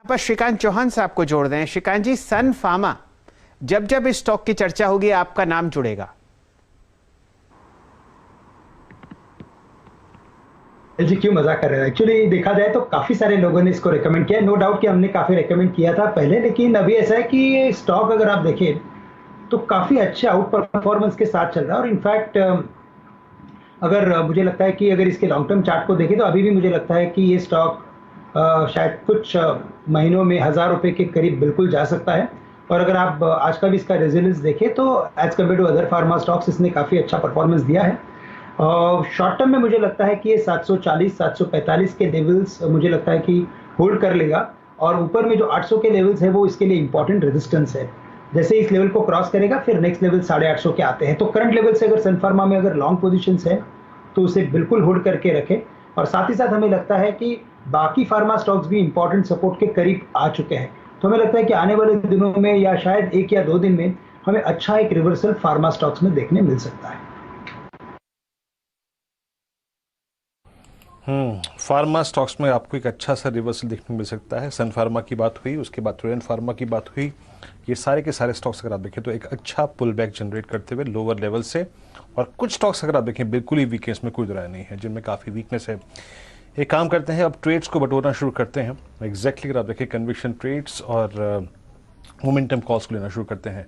पर श्रीकांत चौहान साहब को जोड़ दें। श्रीकांत जी, सन फार्मा, जब जब इस स्टॉक की चर्चा होगी आपका नाम जुड़ेगा। जी क्यों मजाक कर रहे हैं। एक्चुअली देखा जाए तो काफी सारे लोगों ने इसको रेकमेंड किया, नो डाउट कि हमने काफी रेकमेंड किया था पहले, लेकिन अभी ऐसा है कि ये स्टॉक अगर आप देखें तो काफी अच्छे आउट परफॉर्मेंस के साथ चल रहा है। और इनफैक्ट अगर मुझे लगता है कि अगर इसके लॉन्ग टर्म चार्ट को देखें तो अभी भी मुझे लगता है कि ये स्टॉक शायद कुछ महीनों में 1000 रुपए के करीब बिल्कुल जा सकता है। और अगर आप आज का भी इसका रेजिलेंस देखें तो as compare to other pharma stocks इसने काफी अच्छा परफॉर्मेंस दिया है। शॉर्ट टर्म में मुझे लगता है कि ये 740 745 के लेवल्स मुझे लगता है कि होल्ड कर लेगा, और ऊपर में जो 800 के लेवल्स है वो इसके लिए इंपॉर्टेंट रेजिस्टेंस है। जैसे इस लेवल को क्रॉस करेगा फिर नेक्स्ट लेवल 850 के आते हैं। तो करंट लेवल से अगर सन फार्मा में अगर लॉन्ग पोजीशंस है तो उसे बिल्कुल होल्ड करके रखें। और साथ ही साथ हमें लगता है कि बाकी फार्मा स्टॉक्स भी इंपॉर्टेंट सपोर्ट के करीब आ चुके हैं। तो हमें लगता है कि आने वाले दिनों में या शायद 1 या 2 दिन में हमें अच्छा एक रिवर्सल फार्मा स्टॉक्स में देखने मिल सकता है। फार्मा स्टॉक्स में आपको एक अच्छा सा रिवर्सल देखने मिल सकता है। सन फार्मा की बात हुई, उसके बाद टोरेंट फार्मा की बात हुई। ये सारे के सारे स्टॉक्स अगर आप देखें तो एक अच्छा पुल बैक जनरेट करते हुए लोअर लेवल से, और कुछ स्टॉक्स अगर आप देखें बिल्कुल ही वीकनेस में कोई राय नहीं है, जिनमें काफ़ी वीकनेस है। एक काम करते हैं, अब ट्रेड्स को बटोरना शुरू करते हैं। एग्जैक्टली अगर आप देखें कन्विक्शन ट्रेड्स और मोमेंटम कॉल्स को लेना शुरू करते हैं।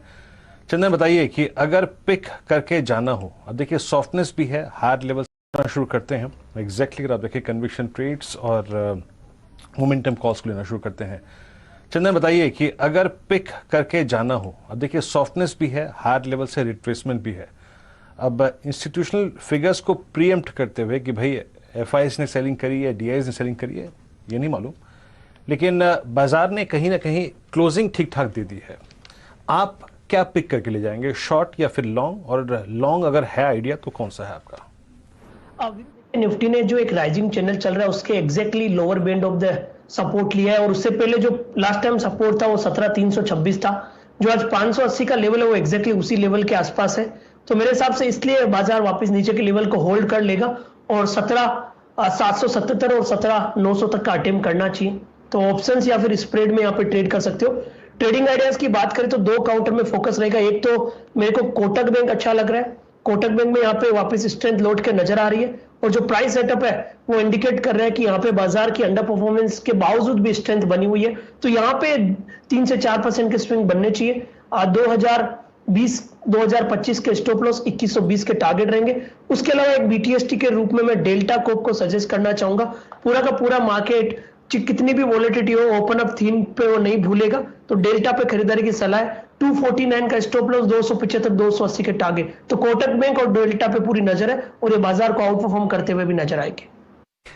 चंदन बताइए कि अगर पिक करके जाना हो, अब देखिए सॉफ्टनेस भी है, हार्ड लेवल शुरू करते हैं। एग्जैक्टली अगर आप देखिए कन्विक्शन ट्रेड्स और मोमेंटम कॉल्स को लेना शुरू करते हैं। चंदन बताइए कि अगर पिक करके जाना हो, अब देखिए सॉफ्टनेस भी है, हार्ड लेवल से रिट्रेसमेंट भी है। अब इंस्टीट्यूशनल फिगर्स को प्रीएम्प्ट करते हुए कि भाई एफआईएस ने सेलिंग करी है, डीआईएस ने सेलिंग करी है, ये नहीं मालूम, लेकिन बाजार ने कहीं ना कहीं क्लोजिंग ठीक ठाक दे दी है। आप क्या पिक करके ले जाएंगे, शॉर्ट या फिर लॉन्ग? और लॉन्ग अगर है आइडिया तो कौन सा है आपका? निफ्टी ने जो एक राइजिंग चैनल चल रहा है उसके exactly lower band of the support लिया है, और उससे पहले जो लास्ट टाइम सपोर्ट था वो 17,326 था। जो आज 580 का लेवल है वो एग्जैक्टली उसी लेवल के आसपास है। तो मेरे हिसाब से इसलिए बाजार वापस नीचे के लेवल को होल्ड कर लेगा और 17,777 और 17,900 तक का अटेम्प्ट करना चाहिए। तो ऑप्शंस या फिर स्प्रेड में यहाँ पे ट्रेड कर सकते हो। ट्रेडिंग आइडियाज की बात करें तो 2 काउंटर में फोकस रहेगा। एक तो मेरे को कोटक बैंक अच्छा लग रहा है, कोटक बैंक में यहाँ पे वापस स्ट्रेंथ लौट के नजर आ रही है, और जो प्राइस सेटअप है वो इंडिकेट कर रहा है कि यहाँ पे बाजार की अंडर परफॉर्मेंस के बावजूद भी स्ट्रेंथ बनी हुई है। तो यहाँ पे 3 से 4% के स्विंग बनने चाहिए। 2025 के स्टॉप लॉस 2120 के टारगेट रहेंगे। उसके अलावा एक बीटीएसटी के रूप में मैं डेल्टा कोप को सजेस्ट करना चाहूंगा। पूरा का पूरा मार्केट कितनी भी वॉलेटिलिटी हो, ओपन अप थीम पे वो नहीं भूलेगा, तो डेल्टा पे खरीदारी की सलाह है। 249 का स्टॉप लॉस, 275 280 के टारगेट। तो कोटक बैंक और डेल्टा पे पूरी नजर है, और ये बाजार को आउट परफॉर्म करते हुए भी नजर आएंगे।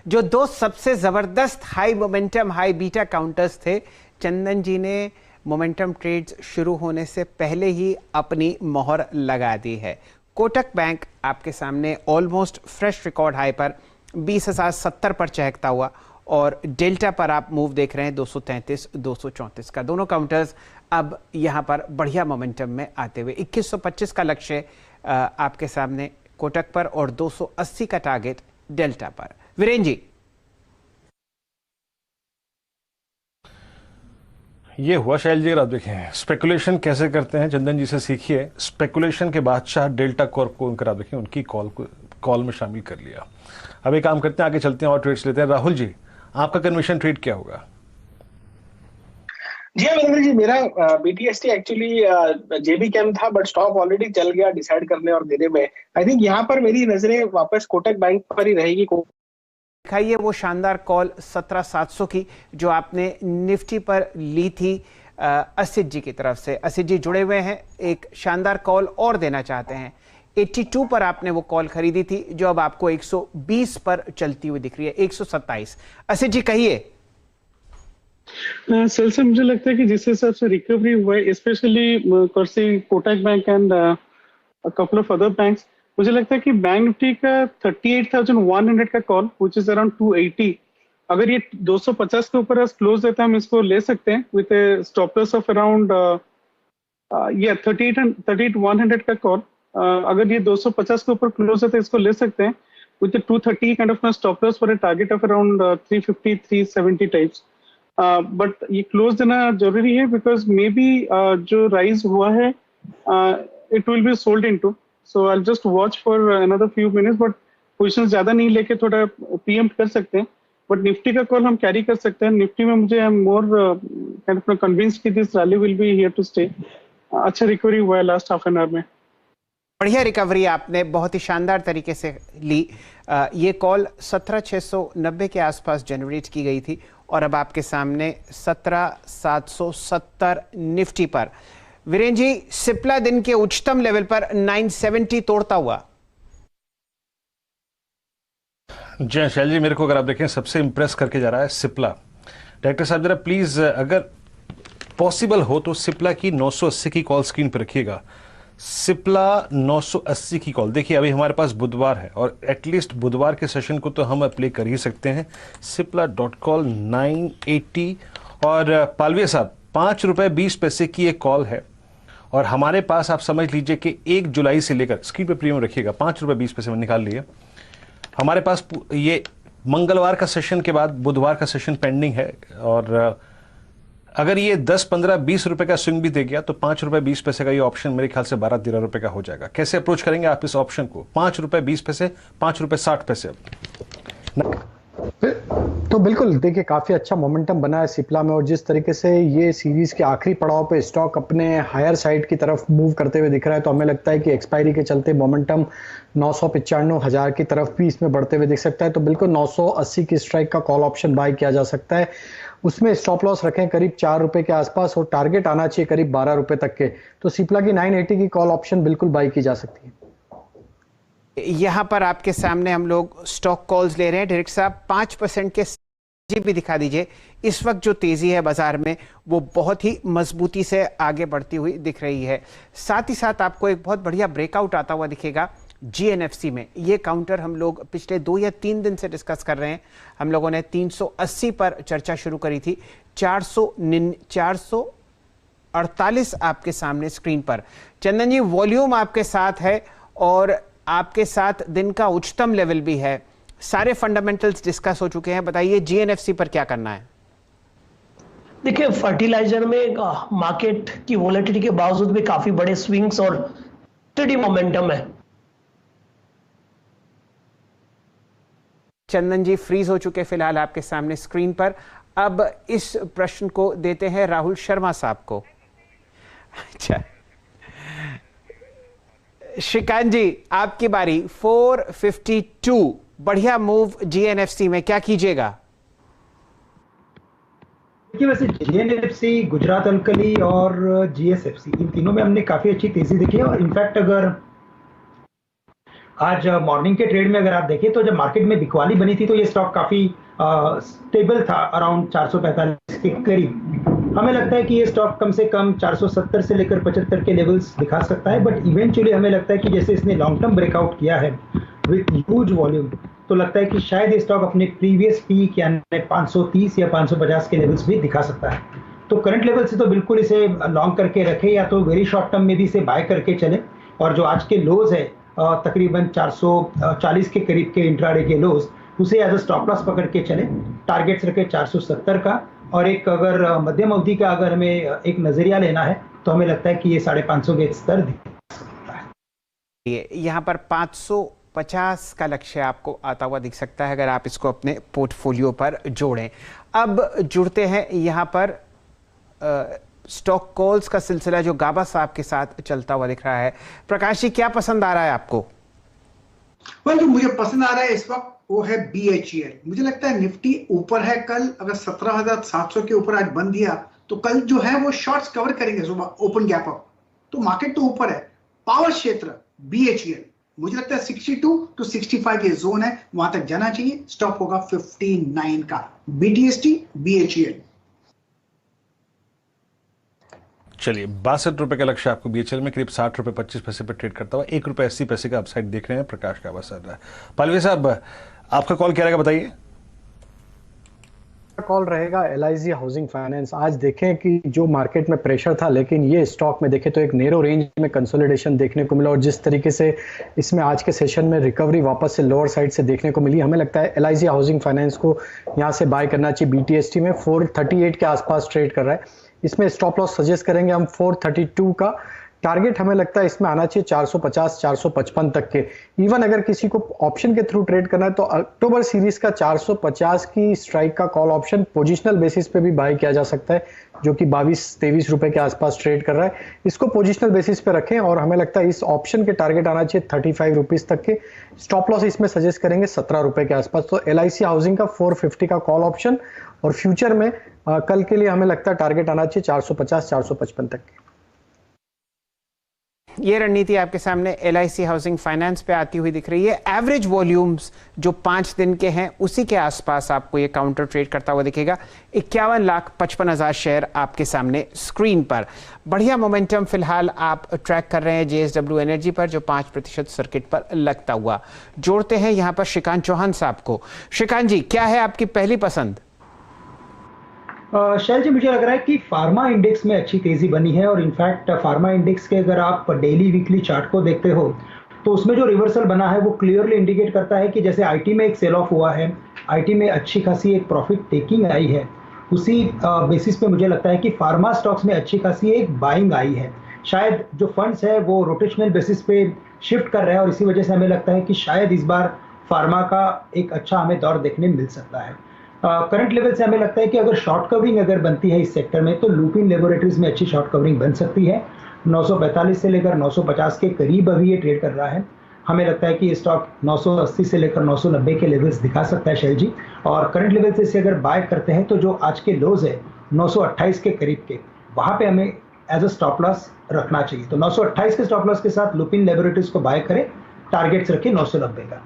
जो 2 सबसे जबरदस्त high momentum high beta counters थे, चंदन जी ने मोमेंटम ट्रेड्स शुरू होने से पहले ही अपनी मोहर लगा दी है। कोटक बैंक आपके सामने ऑलमोस्ट फ्रेश रिकॉर्ड हाई पर 20,070 पर चहकता हुआ, और डेल्टा पर आप मूव देख रहे हैं 233 234 का। दोनों काउंटर्स अब यहां पर बढ़िया मोमेंटम में आते हुए 2125 का लक्ष्य आपके सामने कोटक पर, और 280 का टारगेट डेल्टा पर। वीरेंद्र जी, ये हुआ शैल जी, आप देखें स्पेकुलेशन कैसे करते हैं, चंदन जी से सीखिए। स्पेकुलेशन के बादशाह डेल्टा कॉर्प को उनकर आप देखें उनकी कॉल में शामिल कर लिया। अब एक काम करते हैं, आगे चलते हैं और ट्रेड्स लेते हैं। राहुल जी, आपका कन्विक्शन ट्रेड क्या होगा? जी हाँ वीरेंद्र जी, मेरा बीटीएसटी एक्चुअली जेबी कैम था, बट स्टॉक ऑलरेडी चल गया डिसाइड करने और देने में। आई थिंक यहाँ पर मेरी नजरें वापस कोटक बैंक पर ही रहेगी। दिखाइए वो शानदार कॉल 17,700 की जो आपने निफ्टी पर ली थी असित जी की तरफ से। असित जी जुड़े हुए हैं, एक शानदार कॉल और देना चाहते हैं। 82 पर आपने वो कॉल खरीदी थी जो अब आपको 120 पर चलती हुई दिख रही है, 127। असित जी कहिए। सर से मुझे लगता है कि जिस हिसाब से रिकवरी हुआ है, specially Kotak bank and couple of other banks, मुझे लगता है कि बैंक निफ्टी का 38,100 का कॉल विच इज अराउंड 280, अगर ये 250 के ऊपर क्लोज देता है हम इसको ले सकते हैं with A stop loss of around 38,100 का कॉल। अगर ये 250 के ऊपर क्लोज है तो इसको ले सकते हैं with 230 kind of stop loss for a target of around 350 370 types. But ये क्लोज देना जरूरी है बिकॉज मे बी जो राइज हुआ है it will be sold into, so I just watch for another few minutes, but position ज्यादा नहीं लेके थोड़ा प्रीएम्प्ट कर सकते हैं। बट निफ्टी का कॉल हम कैरी कर सकते हैं। निफ्टी में मुझे I am more kind of convinced कि this rally will be here to stay. अच्छा रिकवरी हुआ है लास्ट हाफ एन आवर में। बढ़िया रिकवरी आपने बहुत ही शानदार तरीके से ली। ये कॉल 17,690 के आसपास जनरेट की गई थी और अब आपके सामने 17,770 निफ्टी पर। वीरेन जी, सिप्ला दिन के उच्चतम लेवल पर 970 तोड़ता हुआ। जय शैल जी, मेरे को अगर आप देखें सबसे इंप्रेस करके जा रहा है सिप्ला। डायरेक्टर साहब जरा प्लीज अगर पॉसिबल हो तो सिप्ला की 980 की कॉल स्क्रीन पर रखिएगा। सिप्ला 980 की कॉल। देखिए अभी हमारे पास बुधवार है और एटलीस्ट बुधवार के सेशन को तो हम प्ले कर ही सकते हैं। सिप्ला डॉट कॉल 980 और पालविया साहब 5 रुपए 20 पैसे की एक कॉल है और हमारे पास आप समझ लीजिए कि 1 जुलाई से लेकर स्क्रीन पे प्रीमियम रखिएगा 5 रुपए 20 पैसे में निकाल लिए। हमारे पास ये मंगलवार का सेशन के बाद बुधवार का सेशन पेंडिंग है और अगर ये 10, 15, 20 रुपए का स्विंग भी दे गया तो 5 रुपए 20 पैसे का ये ऑप्शन मेरे ख्याल से 12-13 रुपए का हो जाएगा। कैसे अप्रोच करेंगे आप इस ऑप्शन को? 5 रुपए 20 पैसे, 5 रुपए 60 पैसे। तो बिल्कुल देखिए काफी अच्छा मोमेंटम बना है सिप्ला में और जिस तरीके से ये सीरीज के आखिरी पड़ाव पे स्टॉक अपने हायर साइड की तरफ मूव करते हुए दिख रहा है तो हमें लगता है कि एक्सपायरी के चलते मोमेंटम 995,000 की तरफ भी इसमें बढ़ते हुए दिख सकता है। तो बिल्कुल 980 की स्ट्राइक का कॉल ऑप्शन बाय किया जा सकता है। उसमें स्टॉप लॉस रखें करीब 4 रुपए के आसपास और टारगेट आना चाहिए करीब 12 रुपए तक के। तो सिप्ला की 980 की कॉल ऑप्शन बिल्कुल बाय की जा सकती है। यहां पर आपके सामने हम लोग स्टॉक कॉल्स ले रहे हैं। डायरेक्टर साहब 5% के भी दिखा दीजिए। इस वक्त जो तेजी है बाजार में वो बहुत ही मजबूती से आगे बढ़ती हुई दिख रही है। साथ ही साथ आपको एक बहुत बढ़िया ब्रेकआउट आता हुआ दिखेगा जीएनएफसी में। ये काउंटर हम लोग पिछले 2 या 3 दिन से डिस्कस कर रहे हैं। हम लोगों ने 380 पर चर्चा शुरू करी थी। 448 आपके सामने स्क्रीन पर। चंदन जी, वॉल्यूम आपके साथ है और आपके साथ दिन का उच्चतम लेवल भी है। सारे फंडामेंटल्स डिस्कस हो चुके हैं। बताइए जीएनएफसी पर क्या करना है? देखिए फर्टिलाइजर में मार्केट की वॉलेटिलिटी के बावजूद भी काफी बड़े स्विंग्स और स्टेडी मोमेंटम है। चंदन जी फ्रीज हो चुके फिलहाल आपके सामने स्क्रीन पर। अब इस प्रश्न को देते हैं राहुल शर्मा साहब को। अच्छा श्रीकांत जी, आपकी बारी। 452 बढ़िया मूव जीएनएफसी में, क्या कीजिएगा? देखिए वैसे जीएनएफसी, गुजरात अल्कली और जीएसएफसी इन तीनों में हमने काफी अच्छी तेजी देखी है। और इनफैक्ट अगर आज मॉर्निंग के ट्रेड में अगर आप देखें तो जब मार्केट में बिकवाली बनी थी तो ये स्टॉक काफी स्टेबल था अराउंड 445 के करीब। हमें लगता है कि ये स्टॉक कम से कम 470 से लेकर 75 के लेवल्स दिखा सकता है। बट इवेंचुअली हमें लगता है कि जैसे इसने लॉन्ग टर्म ब्रेकआउट किया है विद ह्यूज वॉल्यूम, तो लगता है कि शायद ये स्टॉक अपने प्रीवियस पीक यानी 530 या 550 के लेवल्स भी दिखा सकता है। तो करंट लेवल से तो बिल्कुल इसे लॉन्ग करके रखे या तो वेरी शॉर्ट टर्म में भी इसे बाय करके चले। और जो आज के लोज है तकरीबन 440 के करीब के इंट्राडे के लोज, उसे एज अ स्टॉप लॉस पकड़ के चले। टारगेट्स रखे 470 का और एक अगर मध्यम अवधि का अगर हमें एक नजरिया लेना है तो हमें लगता है कि ये 550 के स्तर दिख सकता है। यहाँ पर 550 का लक्ष्य आपको आता हुआ दिख सकता है अगर आप इसको अपने पोर्टफोलियो पर जोड़ें। अब जुड़ते हैं यहाँ पर स्टॉक कॉल्स का सिलसिला जो गाबा साहब के साथ चलता हुआ दिख रहा है। प्रकाश जी, क्या पसंद आ रहा है आपको? जो मुझे पसंद आ रहा है इस वक्त वो है BHEL। मुझे लगता है निफ्टी ऊपर है। कल अगर 17,700 के ऊपर आज बंद दिया तो कल जो है वो शॉर्ट्स कवर करेंगे सुबह ओपन गैप अप, तो मार्केट तो ऊपर है। पावर क्षेत्र BHEL मुझे लगता है 62 to 65 ये जोन है, वहां तक जाना चाहिए। स्टॉप होगा 59 का। BTST BHEL। चलिए 62 रुपए का लक्ष्य आपको BHEL में करीब 60 रुपए 25 पैसे पर ट्रेड करता हुआ 1 रुपए 80 पैसे का अपसाइड देख रहे हैं। प्रकाश का बस पालवी साहब आपका कॉल क्या रहेगा बताइए? कॉल रहेगा LIC हाउसिंग फाइनेंस। आज देखें कि जो मार्केट में प्रेशर था, लेकिन ये स्टॉक में देखें तो एक नेरो रेंज में कंसोलिडेशन देखने को मिला, और जिस तरीके से इसमें आज के सेशन में रिकवरी वापस से लोअर साइड से देखने को मिली, हमें लगता है LIC हाउसिंग फाइनेंस को यहाँ से बाय करना चाहिए। BTST में 438 के आसपास ट्रेड कर रहा है, इसमें स्टॉप लॉस सजेस्ट करेंगे हम 432 का। टारगेट हमें लगता है इसमें आना चाहिए 450 455 तक के। इवन अगर किसी को ऑप्शन के थ्रू ट्रेड करना है तो अक्टूबर सीरीज का 450 की स्ट्राइक का कॉल ऑप्शन पोजिशनल बेसिस पे भी बाय किया जा सकता है, जो कि 22-23 रुपए के आसपास ट्रेड कर रहा है। इसको पोजिशनल बेसिस पे रखें, और हमें लगता है इस ऑप्शन के टारगेट आना चाहिए 35 रुपीज तक के। स्टॉप लॉस इसमें सजेस्ट करेंगे 17 रुपए के आसपास। तो LIC हाउसिंग का 450 का कॉल ऑप्शन, और फ्यूचर में कल के लिए हमें लगता है टारगेट आना चाहिए 450 455 तक के। ये रणनीति आपके सामने LIC हाउसिंग फाइनेंस पे आती हुई दिख रही है। एवरेज वॉल्यूम्स जो 5 दिन के हैं उसी के आसपास आपको ये काउंटर ट्रेड करता हुआ दिखेगा। 51,55,000 शेयर आपके सामने स्क्रीन पर। बढ़िया मोमेंटम फिलहाल आप ट्रैक कर रहे हैं JSW एनर्जी पर, जो 5% सर्किट पर लगता हुआ। जोड़ते हैं यहाँ पर श्रीकांत चौहान साहब को। श्रीकांत जी, क्या है आपकी पहली पसंद? शैल जी, मुझे लग रहा है कि फार्मा इंडेक्स में अच्छी तेजी बनी है, और इनफैक्ट फार्मा इंडेक्स के अगर आप डेली वीकली चार्ट को देखते हो तो उसमें जो रिवर्सल बना है वो क्लियरली इंडिकेट करता है कि जैसे IT में एक सेल ऑफ हुआ है, IT में अच्छी खासी एक प्रॉफिट टेकिंग आई है, उसी बेसिस पे मुझे लगता है कि फार्मा स्टॉक्स में अच्छी खासी एक बाइंग आई है। शायद जो फंड्स है वो रोटेशनल बेसिस पे शिफ्ट कर रहे हैं, और इसी वजह से हमें लगता है कि शायद इस बार फार्मा का एक अच्छा हमें दौर देखने मिल सकता है। करंट लेवल से हमें लगता है कि अगर शॉर्ट कवरिंग अगर बनती है इस सेक्टर में तो लुपिन लेबोरेटरीज में अच्छी शॉर्ट कवरिंग बन सकती है। 945 से लेकर 950 के करीब अभी ये ट्रेड कर रहा है। हमें लगता है कि ये स्टॉक 980 से लेकर 990 के लेवल्स दिखा सकता है शैल जी, और करंट लेवल से अगर बाय करते हैं तो जो आज के लोज है 928 के करीब के, वहां पे हमें एज अ स्टॉप लॉस रखना चाहिए। तो 928 के स्टॉप लॉस के साथ लुपिन लेबोरेटरीज को बाय करें, टारगेट्स रखें 990 का।